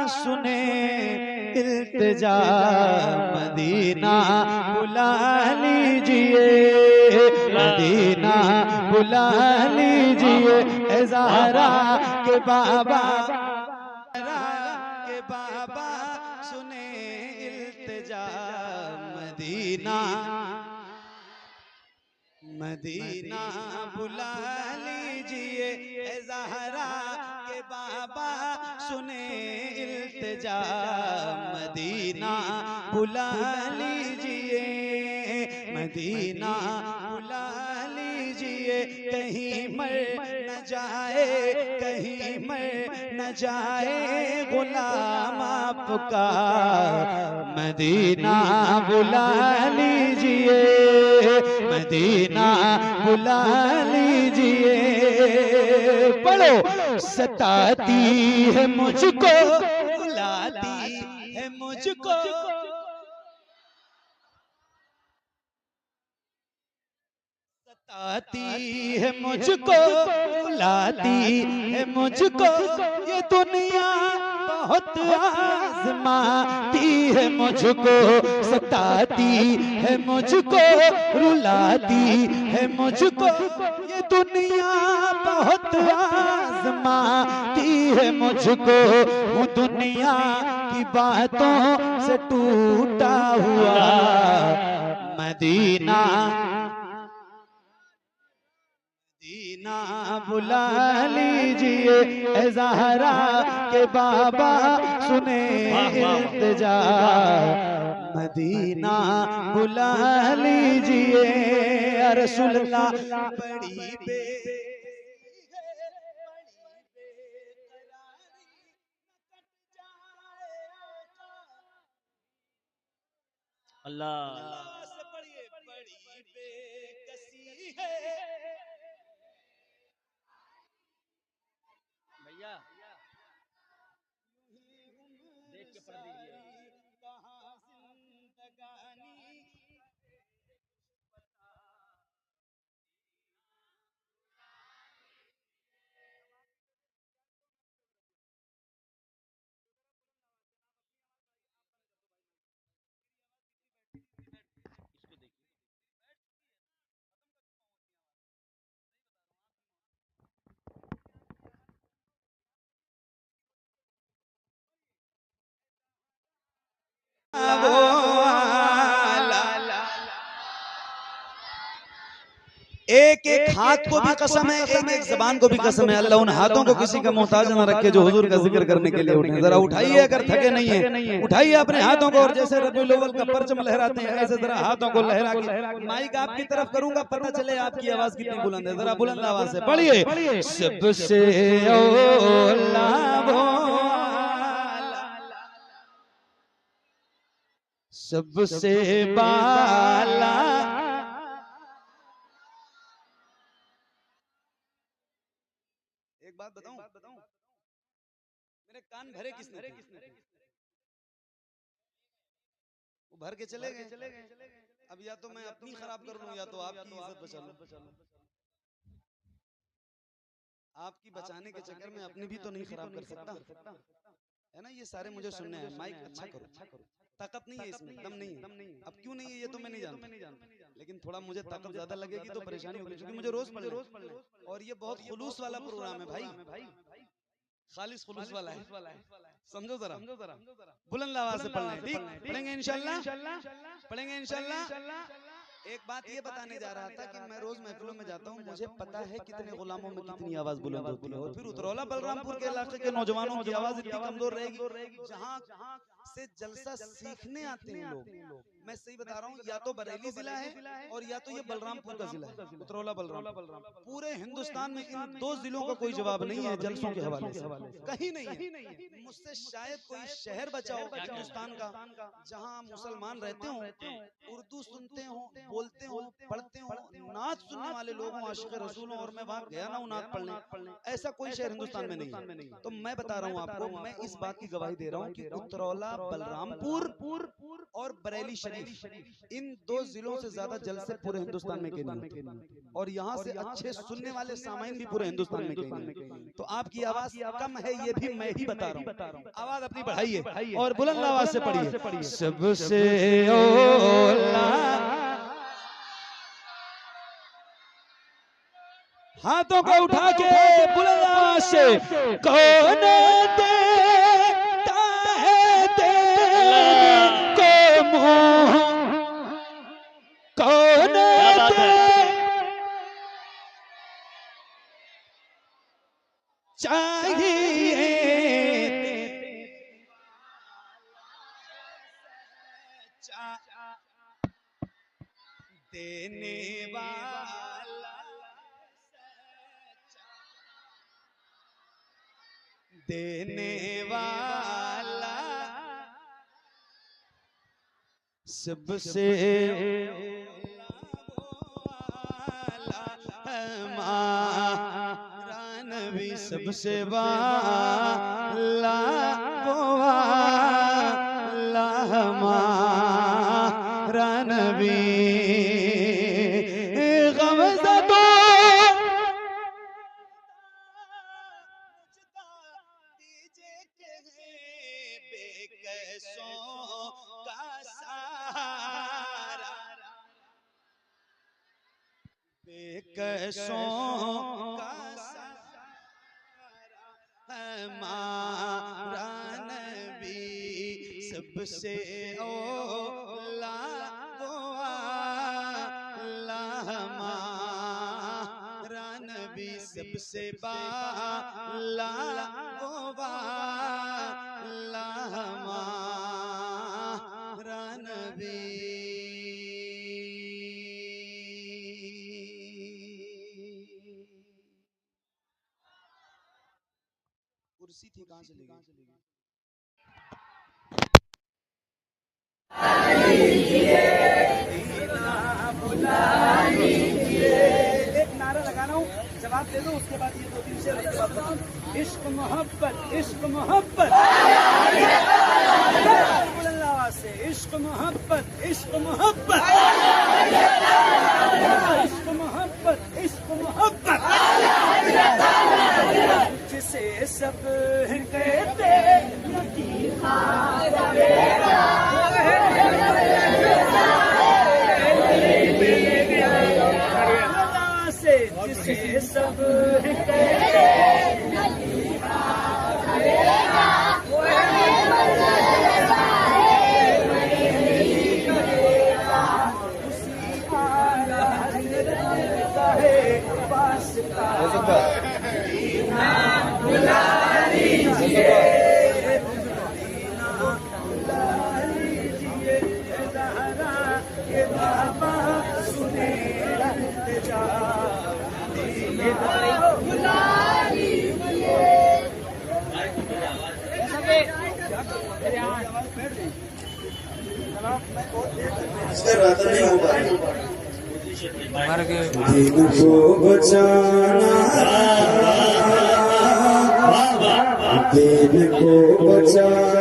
सुने इल्तिजा, मदीना बुला लीजिए, मदीना बुला लीजिए, ए ज़हरा के बाबा, के बाबा सुने इल्तिजा, मदीना मदीना बुला लीजिए, ए ज़हरा के बाबा सुने इल्तिजा, मदीना बुला लीजिए, मदीना बुला लीजिए, कहीं मर न जाए, कहीं मर न जाए गुलाम आपका, मदीना बुला लीजिए, मदीना बुला लीजिए। पढ़ो, सताती है मुझको, बुलाती है मुझको, सताती है मुझको, बुलाती है मुझको, ये दुनिया बहुत आज़माती है मुझको, सताती है मुझको, रुलाती है मुझको, ये दुनिया बहुत आज़माती है मुझको, हूँ दुनिया की बातों से टूटा हुआ, मदीना मदीना बुला लीजिए, ए ज़हरा के बाबा सुने इल्तिजा, मदीना बुला लीजिए, या रसूल अल्लाह बड़ी अल्लाह से बड़ी बेकसी है भैया, देख के पढ़ दीजिए, कहाँ जिंदगानी एक एक हाथ को भी कसम है, एक एक जबान को भी कसम है, अल्लाह उन हाथों को किसी का मोहताज न रखे जो हुजूर का जिक्र करने के लिए उठे। जरा उठाइए, अगर थके नहीं है उठाइए अपने हाथों को, और जैसे रबीउल अव्वल का परचम लहराते हैं ऐसे जरा हाथों को लहरा के, माइक आपकी तरफ करूंगा, पता चले आपकी आवाज कितनी बुलंद है, जरा बुलंद आवाज से पढ़िए, सबसे औला वो, सबसे बाला, एक बात बताऊं, मेरे कान भरे किसने? वो भर के चले गए। अब या तो मैं अपनी खराब कर लूं, या तो आपकी इज्जत बचा लूं। आपकी बचाने के चक्कर में अपनी भी तो नहीं खराब कर सकता, है ना? ये सारे मुझे सुनने हैं। माइक अच्छा करो, ताकत नहीं है इसमें, दम नहीं है। अब क्यों नहीं है ये तो मैं नहीं जानता, लेकिन थोड़ा मुझे ताकत ज्यादा लगेगी तो परेशानी होगी, क्योंकि मुझे रोज पढ़ना है, और ये बहुत खुलूस वाला प्रोग्राम है भाई, खालिस खुलूस वाला है, समझो जरा, बुलंद आवाज से पढ़ना है, ठीक? पढ़ेंगे इंशाल्लाह, पढ़ेंगे इंशाल्लाह। एक बात ये बताने जा रहा था कि मैं रोज महफिलों में जाता हूँ, मुझे पता है कितने गुलामों में कितनी आवाज बुलंद होती है, और फिर उतरौला बलरामपुर के इलाके के नौजवानों की आवाज इतनी कमजोर रहेगी, जहाँ से जलसा सीखने आते हैं लोग। मैं सही बता रहा हूँ, या तो बरेली जिला है और या तो ये बलरामपुर का जिला है, उतरौला बलरामपुर। पूरे हिंदुस्तान में इन दो जिलों का कोई जवाब नहीं है जलसों के हवाले से, कहीं नहीं है। मुझसे शायद कोई शहर बचाओ हिंदुस्तान का जहाँ मुसलमान रहते हो, उर्दू सुनते हो, बोलते हो, पढ़ते हो, नात सुनने वाले लोग हो, आशिक रसूल हो, और मैं वहां गया ना हूं नात पढ़ने, ऐसा कोई शहर हिंदुस्तान में नहीं। तो मैं बता रहा हूं आपको, मैं इस बात की गवाही दे रहा हूं कि उत्तरौला, बलरामपुर और बरेली शरीफ, इन 2 जिलों से ज्यादा जलसे पूरे हिंदुस्तान में कहीं नहीं, और यहाँ से अच्छे सुनने वाले सामाइन भी पूरे हिंदुस्तान में कहीं नहीं। तो आपकी आवाज कम है ये भी मैं ही बता रहा हूँ, आवाज अपनी बढ़ाइए और बुलंद आवाज से पढ़िए। सबसे ओला, हाथों को उठा के बुलंद आवाज से, कौन देता है तेरे को मुँह, कौन चाहिए देने वाला, देने वाला, सबसे हमारा नबी, सबसे वाला वो वाला हमारा नबी। गमज़दो दीजिए बेकसों का सहारा, बेकसों का सहारा हमारा नबी, सबसे ओला वो वाला हमारा नबी, सबसे बाला वो वाला हमारा नबी। कुर्सी थी, कहां चली गई? एक नारा लगाना हूँ, जवाब दे दो, उसके बाद ये 2-3 शेर इश्क मोहब्बत, इश्क मोहब्बत, बुलंद आवाज से, इश्क मोहब्बत, इश्क मोहब्बत, इश्क मोहब्बत, इश्क मोहब्बत, जिसे सब कहते जिसे सब दिन को बचाना, दिन को बचाना।